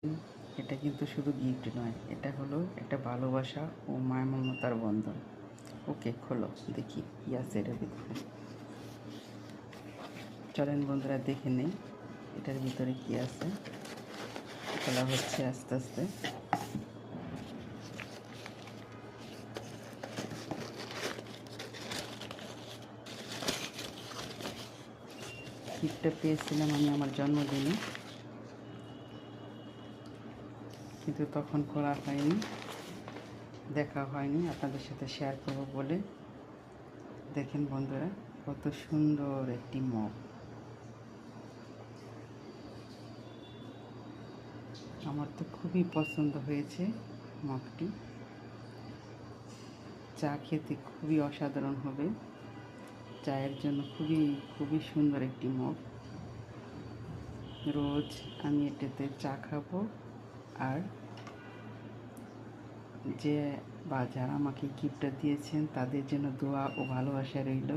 এটা কিন্তু শুধু গিফট নয়, এটা হলো একটা ভালোবাসা ও মায়া মমতার বন্ধন। ওকে খোলো, দেখি কি আছে এটার ভিতরে। চলেন বন্ধুরা দেখে নেই এটার ভিতরে কি আছে। খোলা হচ্ছে আস্তে আস্তে। গিফটটা পেয়েছিলাম আমি আমার জন্মদিনে, কিন্তু তখন খোলা হয়নি, দেখা হয়নি, আপনাদের সাথে শেয়ার করবো বলে। দেখেন বন্ধুরা, কত সুন্দর একটি মগ। আমার তো খুবই পছন্দ হয়েছে মগটি। চা খেতে খুবই অসাধারণ হবে, চায়ের জন্য খুবই খুবই সুন্দর একটি মগ। রোজ আমি এটাতে চা খাবো, আর যে বা যারা আমাকে গিফটটা দিয়েছেন তাদের জন্য দোয়া ও ভালোবাসা রইল।